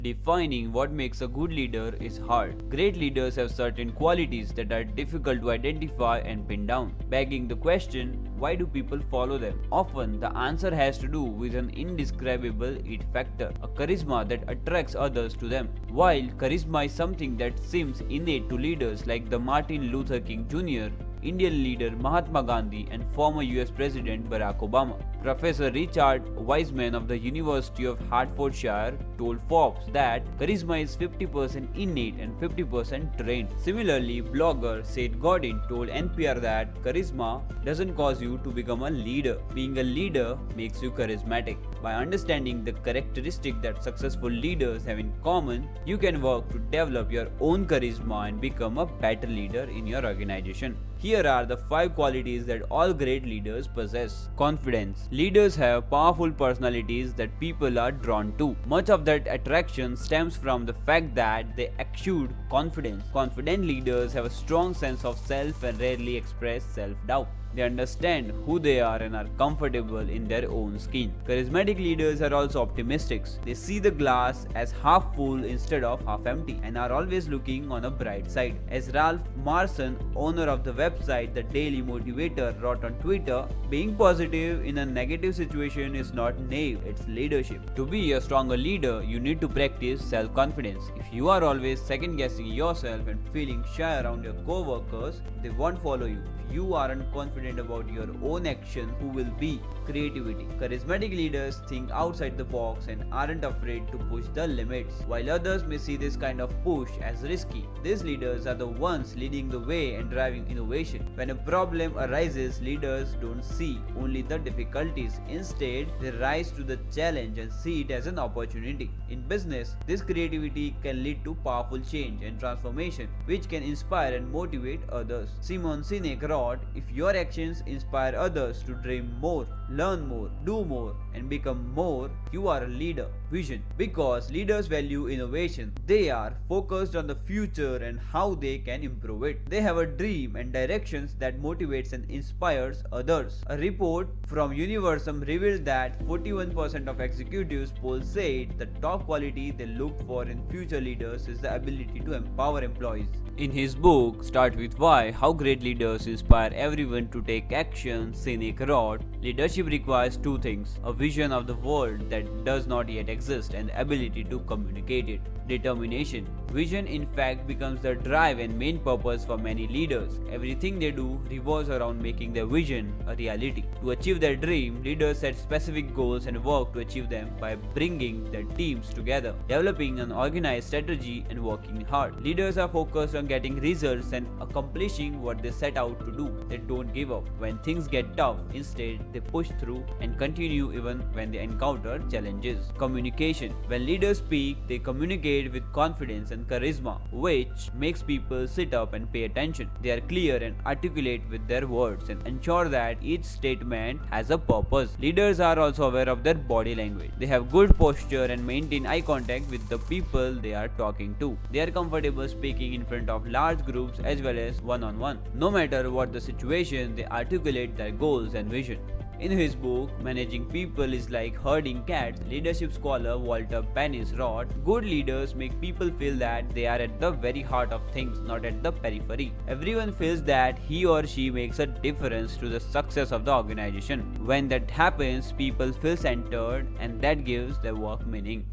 Defining what makes a good leader is hard. Great leaders have certain qualities that are difficult to identify and pin down, begging the question, why do people follow them? Often, the answer has to do with an indescribable it factor, a charisma that attracts others to them. While charisma is something that seems innate to leaders like the Martin Luther King Jr., Indian leader Mahatma Gandhi, and former US President Barack Obama. Professor Richard Wiseman of the University of Hertfordshire told Forbes that charisma is 50% innate and 50% trained. Similarly, blogger Seth Godin told NPR that charisma doesn't cause you to become a leader. Being a leader makes you charismatic. By understanding the characteristic that successful leaders have in common, you can work to develop your own charisma and become a better leader in your organization. Here are the 5 qualities that all great leaders possess. Confidence. Leaders have powerful personalities that people are drawn to. Much of that attraction stems from the fact that they exude confidence. Confident leaders have a strong sense of self and rarely express self-doubt. They understand who they are and are comfortable in their own skin. Charismatic leaders are also optimistic. They see the glass as half full instead of half empty and are always looking on a bright side. As Ralph Marson, owner of the website The Daily Motivator, wrote on Twitter, being positive in a negative situation is not naive, it's leadership. To be a stronger leader, you need to practice self-confidence. If you are always second-guessing yourself and feeling shy around your co-workers, they won't follow you. If you aren't confident about your own actions, who will be? Creativity. Charismatic leaders think outside the box and aren't afraid to push the limits. While others may see this kind of push as risky, these leaders are the ones leading the way and driving innovation. When a problem arises, leaders don't see only the difficulties. Instead, they rise to the challenge and see it as an opportunity. In business, this creativity can lead to powerful change and transformation, which can inspire and motivate others. Simon Sinek wrote, if your actions inspire others to dream more, learn more, do more, and become more, you are a leader. Vision. Because leaders value innovation, they are focused on the future and how they can improve it. They have a dream and directions that motivates and inspires others. A report from Universum revealed that 41% of executives polled said the top quality they look for in future leaders is the ability to empower employees. In his book, Start With Why, How Great Leaders Inspire Everyone to Take Action, Sinek wrote, leadership requires 2 things, a vision of the world that does not yet exist and the ability to communicate it. Determination. Vision in fact becomes the drive and main purpose for many leaders. Everything they do revolves around making their vision a reality. To achieve their dream, leaders set specific goals and work to achieve them by bringing their teams together, developing an organized strategy and working hard. Leaders are focused on getting results and accomplishing what they set out to do. They don't give up when things get tough. Instead, they push through and continue even when they encounter challenges. Communication. When leaders speak, they communicate with confidence and charisma, which makes people sit up and pay attention. They are clear and articulate with their words and ensure that each statement has a purpose. Leaders are also aware of their body language. They have good posture and maintain eye contact with the people they are talking to. They are comfortable speaking in front of large groups as well as one-on-one. No matter what the situation, they articulate their goals and vision. In his book, Managing People is Like Herding Cats, leadership scholar Walter Bennis wrote, good leaders make people feel that they are at the very heart of things, not at the periphery. Everyone feels that he or she makes a difference to the success of the organization. When that happens, people feel centered and that gives their work meaning.